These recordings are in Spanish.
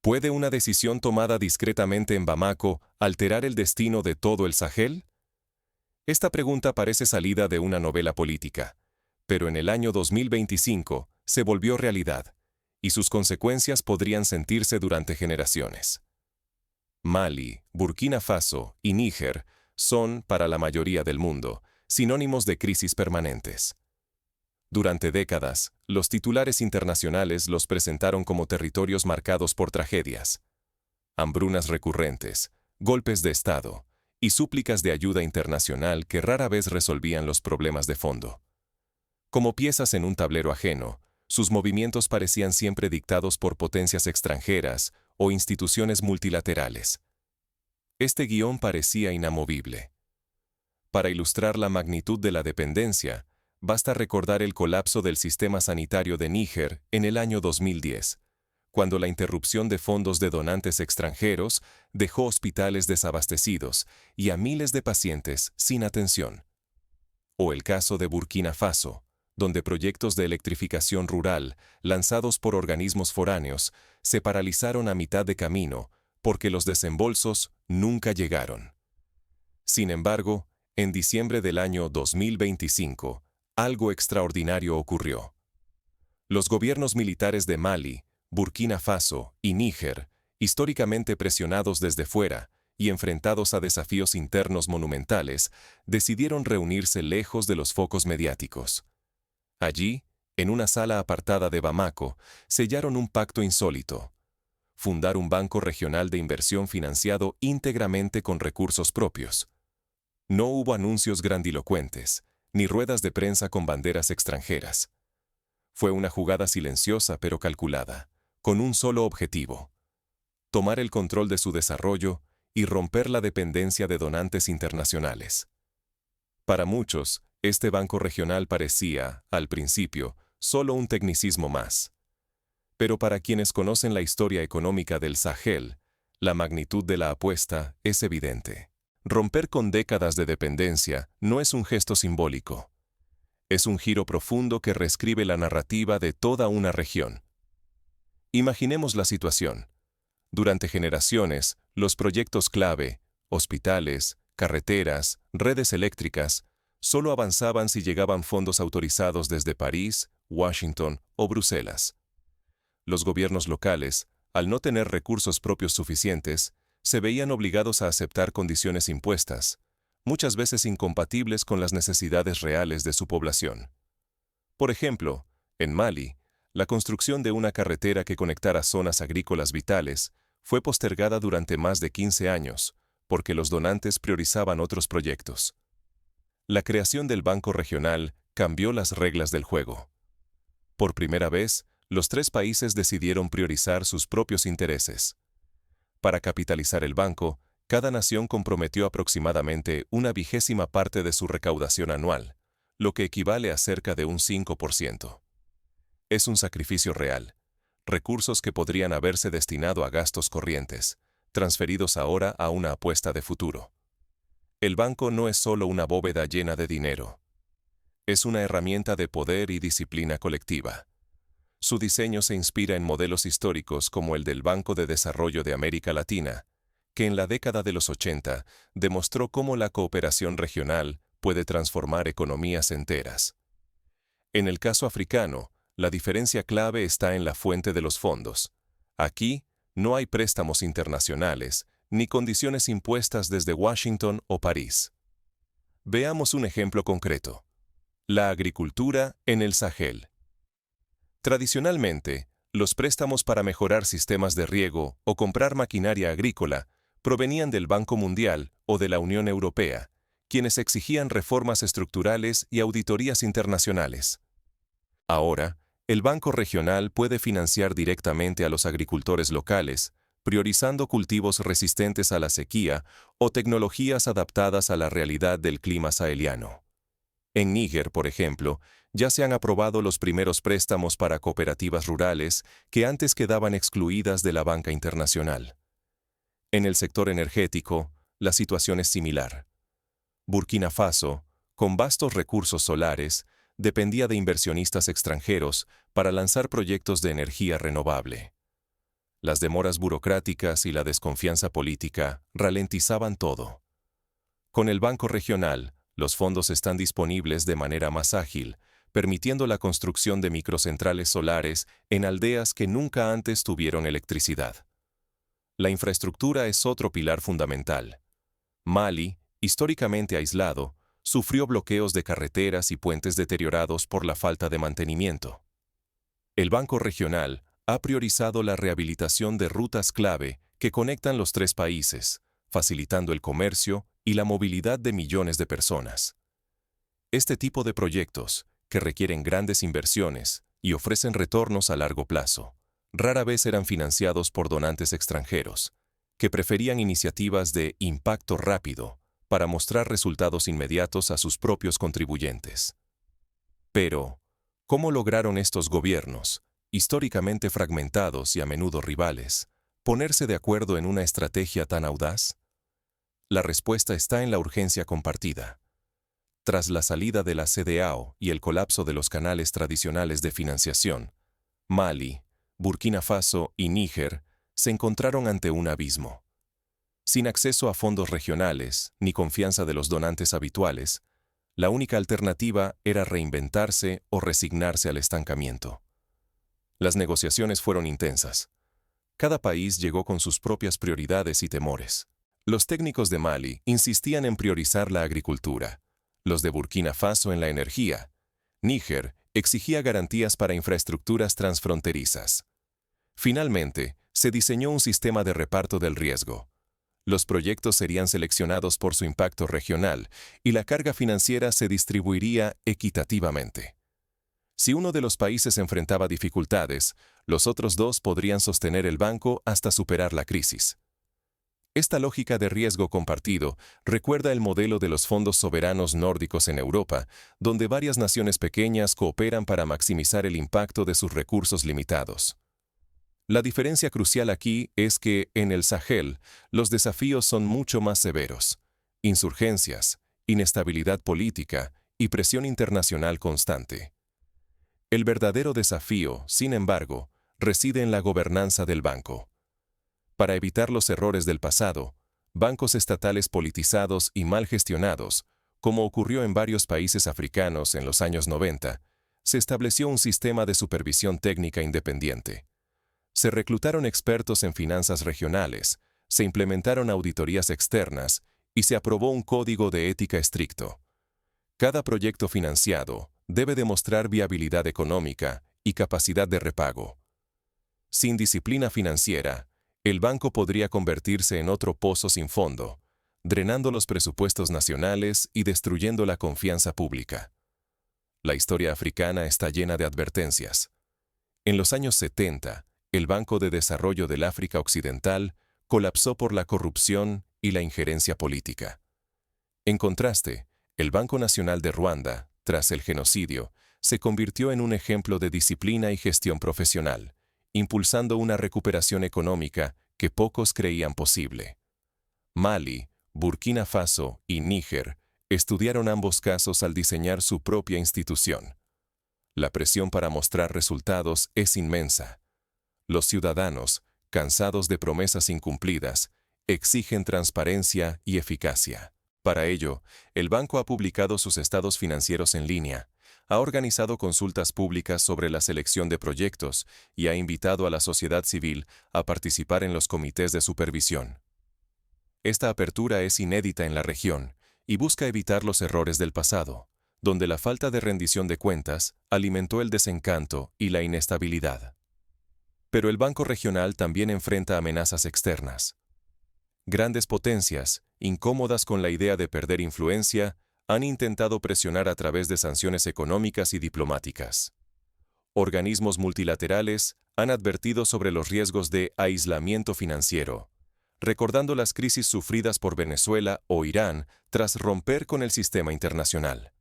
¿Puede una decisión tomada discretamente en Bamako alterar el destino de todo el Sahel? Esta pregunta parece salida de una novela política, pero en el año 2025 se volvió realidad, y sus consecuencias podrían sentirse durante generaciones. Mali, Burkina Faso y Níger son, para la mayoría del mundo, sinónimos de crisis permanentes. Durante décadas, los titulares internacionales los presentaron como territorios marcados por tragedias, hambrunas recurrentes, golpes de Estado y súplicas de ayuda internacional que rara vez resolvían los problemas de fondo. Como piezas en un tablero ajeno, sus movimientos parecían siempre dictados por potencias extranjeras o instituciones multilaterales. Este guión parecía inamovible. Para ilustrar la magnitud de la dependencia, basta recordar el colapso del sistema sanitario de Níger en el año 2010, cuando la interrupción de fondos de donantes extranjeros dejó hospitales desabastecidos y a miles de pacientes sin atención. O el caso de Burkina Faso, donde proyectos de electrificación rural, lanzados por organismos foráneos, se paralizaron a mitad de camino porque los desembolsos nunca llegaron. Sin embargo, en diciembre del año 2025, algo extraordinario ocurrió. Los gobiernos militares de Mali, Burkina Faso y Níger, históricamente presionados desde fuera y enfrentados a desafíos internos monumentales, decidieron reunirse lejos de los focos mediáticos. Allí, en una sala apartada de Bamako, sellaron un pacto insólito: fundar un banco regional de inversión financiado íntegramente con recursos propios. No hubo anuncios grandilocuentes, ni ruedas de prensa con banderas extranjeras. Fue una jugada silenciosa pero calculada, con un solo objetivo: tomar el control de su desarrollo y romper la dependencia de donantes internacionales. Para muchos, este banco regional parecía, al principio, solo un tecnicismo más. Pero para quienes conocen la historia económica del Sahel, la magnitud de la apuesta es evidente. Romper con décadas de dependencia no es un gesto simbólico. Es un giro profundo que reescribe la narrativa de toda una región. Imaginemos la situación. Durante generaciones, los proyectos clave, hospitales, carreteras, redes eléctricas, solo avanzaban si llegaban fondos autorizados desde París, Washington o Bruselas. Los gobiernos locales, al no tener recursos propios suficientes, se veían obligados a aceptar condiciones impuestas, muchas veces incompatibles con las necesidades reales de su población. Por ejemplo, en Mali, la construcción de una carretera que conectara zonas agrícolas vitales fue postergada durante más de 15 años, porque los donantes priorizaban otros proyectos. La creación del Banco Regional cambió las reglas del juego. Por primera vez, los tres países decidieron priorizar sus propios intereses. Para capitalizar el banco, cada nación comprometió aproximadamente 1/20 parte de su recaudación anual, lo que equivale a cerca de un 5%. Es un sacrificio real. Recursos que podrían haberse destinado a gastos corrientes, transferidos ahora a una apuesta de futuro. El banco no es solo una bóveda llena de dinero. Es una herramienta de poder y disciplina colectiva. Su diseño se inspira en modelos históricos como el del Banco de Desarrollo de América Latina, que en la década de los 80 demostró cómo la cooperación regional puede transformar economías enteras. En el caso africano, la diferencia clave está en la fuente de los fondos. Aquí, no hay préstamos internacionales, ni condiciones impuestas desde Washington o París. Veamos un ejemplo concreto. La agricultura en el Sahel. Tradicionalmente, los préstamos para mejorar sistemas de riego o comprar maquinaria agrícola provenían del Banco Mundial o de la Unión Europea, quienes exigían reformas estructurales y auditorías internacionales. Ahora, el Banco Regional puede financiar directamente a los agricultores locales, priorizando cultivos resistentes a la sequía o tecnologías adaptadas a la realidad del clima saheliano. En Níger, por ejemplo, ya se han aprobado los primeros préstamos para cooperativas rurales que antes quedaban excluidas de la banca internacional. En el sector energético, la situación es similar. Burkina Faso, con vastos recursos solares, dependía de inversionistas extranjeros para lanzar proyectos de energía renovable. Las demoras burocráticas y la desconfianza política ralentizaban todo. Con el Banco Regional, los fondos están disponibles de manera más ágil, permitiendo la construcción de microcentrales solares en aldeas que nunca antes tuvieron electricidad. La infraestructura es otro pilar fundamental. Mali, históricamente aislado, sufrió bloqueos de carreteras y puentes deteriorados por la falta de mantenimiento. El Banco Regional ha priorizado la rehabilitación de rutas clave que conectan los tres países, facilitando el comercio y la movilidad de millones de personas. Este tipo de proyectos, que requieren grandes inversiones y ofrecen retornos a largo plazo, rara vez eran financiados por donantes extranjeros, que preferían iniciativas de impacto rápido para mostrar resultados inmediatos a sus propios contribuyentes. Pero, ¿cómo lograron estos gobiernos, históricamente fragmentados y a menudo rivales, ponerse de acuerdo en una estrategia tan audaz? La respuesta está en la urgencia compartida. Tras la salida de la CEDEAO y el colapso de los canales tradicionales de financiación, Mali, Burkina Faso y Níger se encontraron ante un abismo. Sin acceso a fondos regionales ni confianza de los donantes habituales, la única alternativa era reinventarse o resignarse al estancamiento. Las negociaciones fueron intensas. Cada país llegó con sus propias prioridades y temores. Los técnicos de Mali insistían en priorizar la agricultura, los de Burkina Faso en la energía. Níger exigía garantías para infraestructuras transfronterizas. Finalmente, se diseñó un sistema de reparto del riesgo. Los proyectos serían seleccionados por su impacto regional y la carga financiera se distribuiría equitativamente. Si uno de los países enfrentaba dificultades, los otros dos podrían sostener el banco hasta superar la crisis. Esta lógica de riesgo compartido recuerda el modelo de los fondos soberanos nórdicos en Europa, donde varias naciones pequeñas cooperan para maximizar el impacto de sus recursos limitados. La diferencia crucial aquí es que, en el Sahel, los desafíos son mucho más severos. Insurgencias, inestabilidad política y presión internacional constante. El verdadero desafío, sin embargo, reside en la gobernanza del banco. Para evitar los errores del pasado, bancos estatales politizados y mal gestionados, como ocurrió en varios países africanos en los años 90, se estableció un sistema de supervisión técnica independiente. Se reclutaron expertos en finanzas regionales, se implementaron auditorías externas y se aprobó un código de ética estricto. Cada proyecto financiado debe demostrar viabilidad económica y capacidad de repago. Sin disciplina financiera, el banco podría convertirse en otro pozo sin fondo, drenando los presupuestos nacionales y destruyendo la confianza pública. La historia africana está llena de advertencias. En los años 70, el Banco de Desarrollo del África Occidental colapsó por la corrupción y la injerencia política. En contraste, el Banco Nacional de Ruanda, tras el genocidio, se convirtió en un ejemplo de disciplina y gestión profesional, impulsando una recuperación económica que pocos creían posible. Mali, Burkina Faso y Níger estudiaron ambos casos al diseñar su propia institución. La presión para mostrar resultados es inmensa. Los ciudadanos, cansados de promesas incumplidas, exigen transparencia y eficacia. Para ello, el banco ha publicado sus estados financieros en línea, ha organizado consultas públicas sobre la selección de proyectos y ha invitado a la sociedad civil a participar en los comités de supervisión. Esta apertura es inédita en la región y busca evitar los errores del pasado, donde la falta de rendición de cuentas alimentó el desencanto y la inestabilidad. Pero el Banco Regional también enfrenta amenazas externas. Grandes potencias, incómodas con la idea de perder influencia, han intentado presionar a través de sanciones económicas y diplomáticas. Organismos multilaterales han advertido sobre los riesgos de aislamiento financiero, recordando las crisis sufridas por Venezuela o Irán tras romper con el sistema internacional.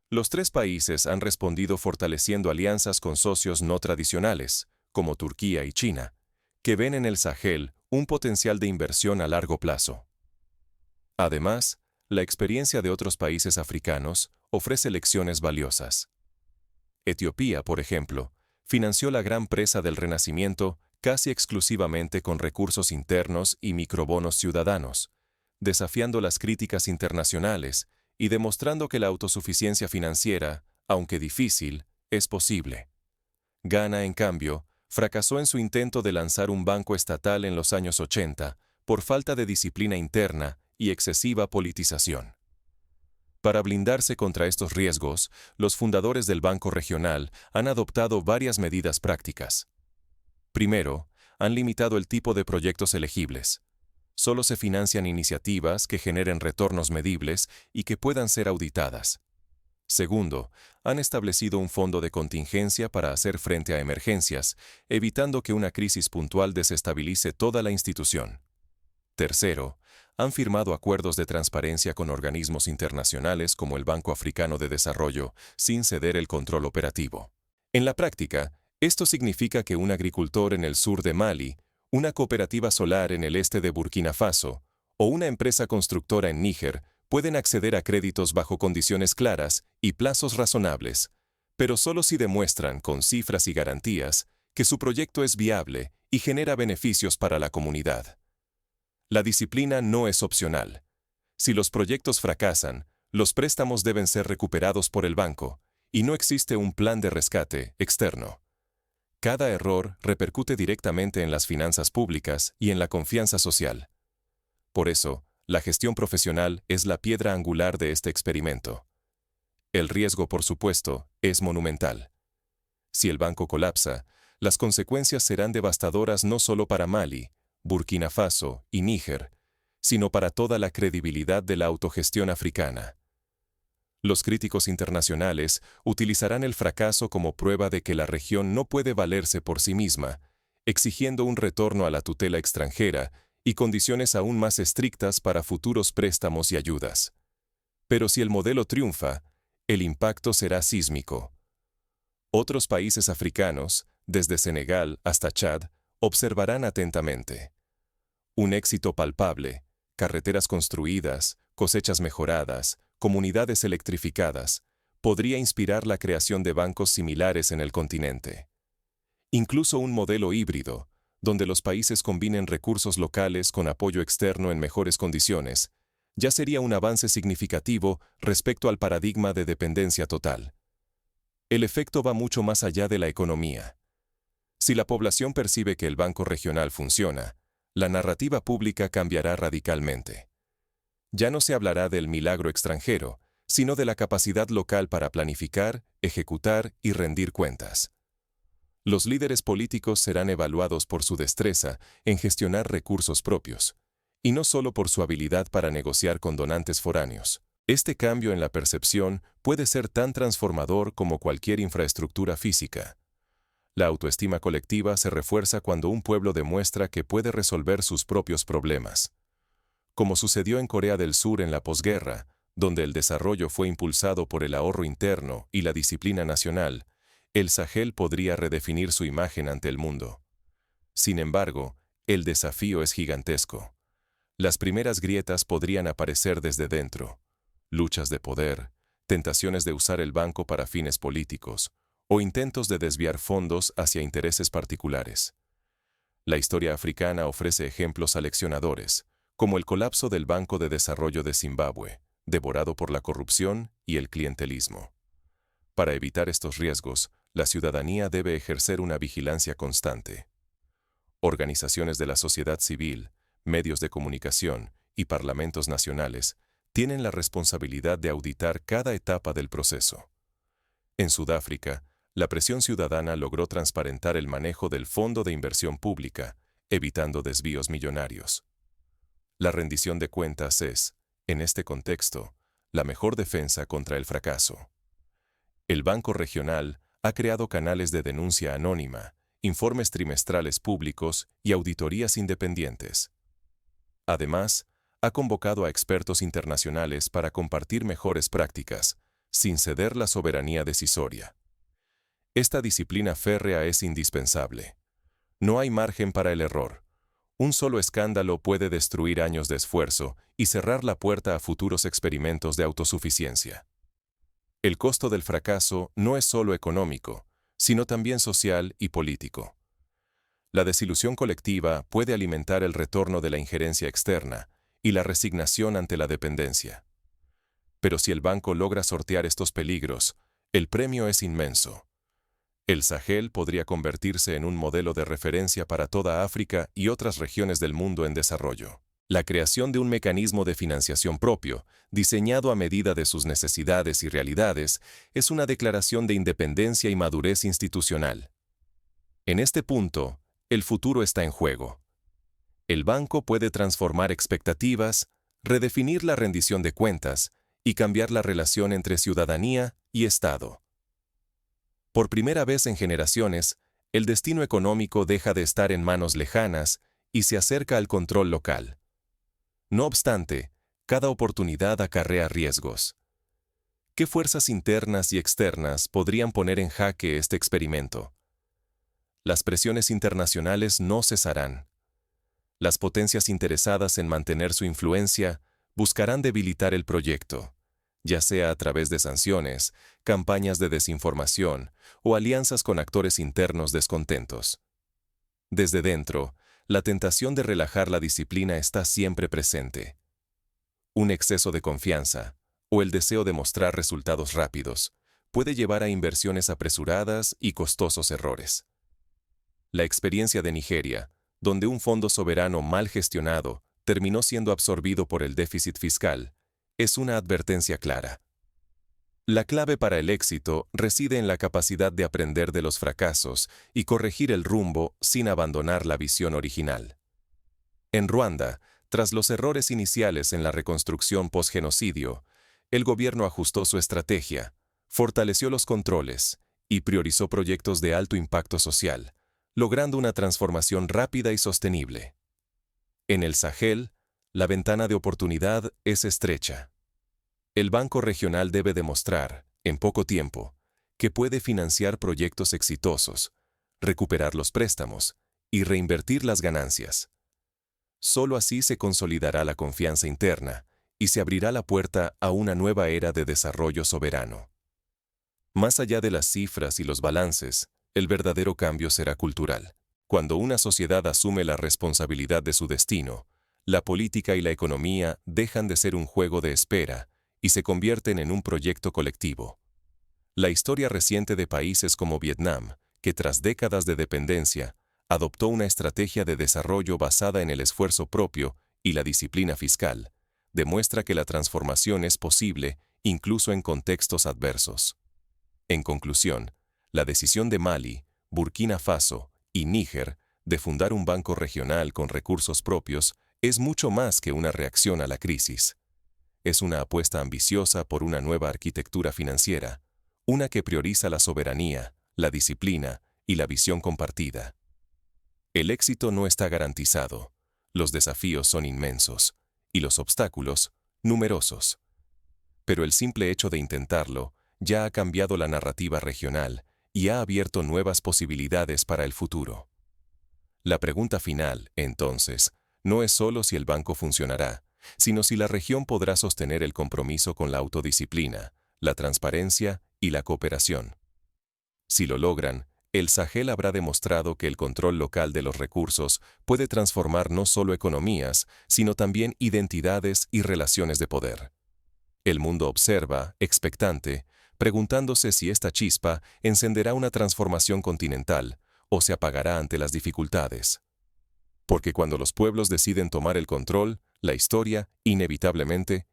Los tres países han respondido fortaleciendo alianzas con socios no tradicionales, como Turquía y China, que ven en el Sahel un potencial de inversión a largo plazo. Además, la experiencia de otros países africanos ofrece lecciones valiosas. Etiopía, por ejemplo, financió la gran presa del Renacimiento casi exclusivamente con recursos internos y microbonos ciudadanos, desafiando las críticas internacionales y demostrando que la autosuficiencia financiera, aunque difícil, es posible. Ghana, en cambio, fracasó en su intento de lanzar un banco estatal en los años 80 por falta de disciplina interna y excesiva politización. Para blindarse contra estos riesgos, los fundadores del Banco Regional han adoptado varias medidas prácticas. Primero, han limitado el tipo de proyectos elegibles. Solo se financian iniciativas que generen retornos medibles y que puedan ser auditadas. Segundo, han establecido un fondo de contingencia para hacer frente a emergencias, evitando que una crisis puntual desestabilice toda la institución. Tercero, han firmado acuerdos de transparencia con organismos internacionales como el Banco Africano de Desarrollo, sin ceder el control operativo. En la práctica, esto significa que un agricultor en el sur de Mali, una cooperativa solar en el este de Burkina Faso o una empresa constructora en Níger pueden acceder a créditos bajo condiciones claras y plazos razonables, pero solo si demuestran con cifras y garantías que su proyecto es viable y genera beneficios para la comunidad. La disciplina no es opcional. Si los proyectos fracasan, los préstamos deben ser recuperados por el banco, y no existe un plan de rescate externo. Cada error repercute directamente en las finanzas públicas y en la confianza social. Por eso, la gestión profesional es la piedra angular de este experimento. El riesgo, por supuesto, es monumental. Si el banco colapsa, las consecuencias serán devastadoras no solo para Mali, Burkina Faso y Níger, sino para toda la credibilidad de la autogestión africana. Los críticos internacionales utilizarán el fracaso como prueba de que la región no puede valerse por sí misma, exigiendo un retorno a la tutela extranjera y condiciones aún más estrictas para futuros préstamos y ayudas. Pero si el modelo triunfa, el impacto será sísmico. Otros países africanos, desde Senegal hasta Chad, observarán atentamente. Un éxito palpable, carreteras construidas, cosechas mejoradas, comunidades electrificadas, podría inspirar la creación de bancos similares en el continente. Incluso un modelo híbrido, donde los países combinen recursos locales con apoyo externo en mejores condiciones, ya sería un avance significativo respecto al paradigma de dependencia total. El efecto va mucho más allá de la economía. Si la población percibe que el Banco Regional funciona, la narrativa pública cambiará radicalmente. Ya no se hablará del milagro extranjero, sino de la capacidad local para planificar, ejecutar y rendir cuentas. Los líderes políticos serán evaluados por su destreza en gestionar recursos propios, y no solo por su habilidad para negociar con donantes foráneos. Este cambio en la percepción puede ser tan transformador como cualquier infraestructura física. La autoestima colectiva se refuerza cuando un pueblo demuestra que puede resolver sus propios problemas. Como sucedió en Corea del Sur en la posguerra, donde el desarrollo fue impulsado por el ahorro interno y la disciplina nacional, el Sahel podría redefinir su imagen ante el mundo. Sin embargo, el desafío es gigantesco. Las primeras grietas podrían aparecer desde dentro. Luchas de poder, tentaciones de usar el banco para fines políticos, o intentos de desviar fondos hacia intereses particulares. La historia africana ofrece ejemplos aleccionadores, como el colapso del Banco de Desarrollo de Zimbabue, devorado por la corrupción y el clientelismo. Para evitar estos riesgos, la ciudadanía debe ejercer una vigilancia constante. Organizaciones de la sociedad civil, medios de comunicación y parlamentos nacionales tienen la responsabilidad de auditar cada etapa del proceso. En Sudáfrica, la presión ciudadana logró transparentar el manejo del Fondo de Inversión Pública, evitando desvíos millonarios. La rendición de cuentas es, en este contexto, la mejor defensa contra el fracaso. El Banco Regional ha creado canales de denuncia anónima, informes trimestrales públicos y auditorías independientes. Además, ha convocado a expertos internacionales para compartir mejores prácticas, sin ceder la soberanía decisoria. Esta disciplina férrea es indispensable. No hay margen para el error. Un solo escándalo puede destruir años de esfuerzo y cerrar la puerta a futuros experimentos de autosuficiencia. El costo del fracaso no es solo económico, sino también social y político. La desilusión colectiva puede alimentar el retorno de la injerencia externa y la resignación ante la dependencia. Pero si el banco logra sortear estos peligros, el premio es inmenso. El Sahel podría convertirse en un modelo de referencia para toda África y otras regiones del mundo en desarrollo. La creación de un mecanismo de financiación propio, diseñado a medida de sus necesidades y realidades, es una declaración de independencia y madurez institucional. En este punto, el futuro está en juego. El banco puede transformar expectativas, redefinir la rendición de cuentas y cambiar la relación entre ciudadanía y Estado. Por primera vez en generaciones, el destino económico deja de estar en manos lejanas y se acerca al control local. No obstante, cada oportunidad acarrea riesgos. ¿Qué fuerzas internas y externas podrían poner en jaque este experimento? Las presiones internacionales no cesarán. Las potencias interesadas en mantener su influencia buscarán debilitar el proyecto, ya sea a través de sanciones, campañas de desinformación o alianzas con actores internos descontentos. Desde dentro, la tentación de relajar la disciplina está siempre presente. Un exceso de confianza, o el deseo de mostrar resultados rápidos, puede llevar a inversiones apresuradas y costosos errores. La experiencia de Nigeria, donde un fondo soberano mal gestionado terminó siendo absorbido por el déficit fiscal, es una advertencia clara. La clave para el éxito reside en la capacidad de aprender de los fracasos y corregir el rumbo sin abandonar la visión original. En Ruanda, tras los errores iniciales en la reconstrucción post-genocidio, el gobierno ajustó su estrategia, fortaleció los controles y priorizó proyectos de alto impacto social, logrando una transformación rápida y sostenible. En el Sahel, la ventana de oportunidad es estrecha. El Banco Regional debe demostrar, en poco tiempo, que puede financiar proyectos exitosos, recuperar los préstamos y reinvertir las ganancias. Solo así se consolidará la confianza interna y se abrirá la puerta a una nueva era de desarrollo soberano. Más allá de las cifras y los balances, el verdadero cambio será cultural. Cuando una sociedad asume la responsabilidad de su destino, la política y la economía dejan de ser un juego de espera y se convierten en un proyecto colectivo. La historia reciente de países como Vietnam, que tras décadas de dependencia, adoptó una estrategia de desarrollo basada en el esfuerzo propio y la disciplina fiscal, demuestra que la transformación es posible incluso en contextos adversos. En conclusión, la decisión de Mali, Burkina Faso y Níger de fundar un banco regional con recursos propios es mucho más que una reacción a la crisis. Es una apuesta ambiciosa por una nueva arquitectura financiera, una que prioriza la soberanía, la disciplina y la visión compartida. El éxito no está garantizado, los desafíos son inmensos y los obstáculos numerosos. Pero el simple hecho de intentarlo ya ha cambiado la narrativa regional y ha abierto nuevas posibilidades para el futuro. La pregunta final, entonces, no es solo si el banco funcionará, sino si la región podrá sostener el compromiso con la autodisciplina, la transparencia y la cooperación. Si lo logran, el Sahel habrá demostrado que el control local de los recursos puede transformar no solo economías, sino también identidades y relaciones de poder. El mundo observa, expectante, preguntándose si esta chispa encenderá una transformación continental o se apagará ante las dificultades. Porque cuando los pueblos deciden tomar el control, la historia, inevitablemente,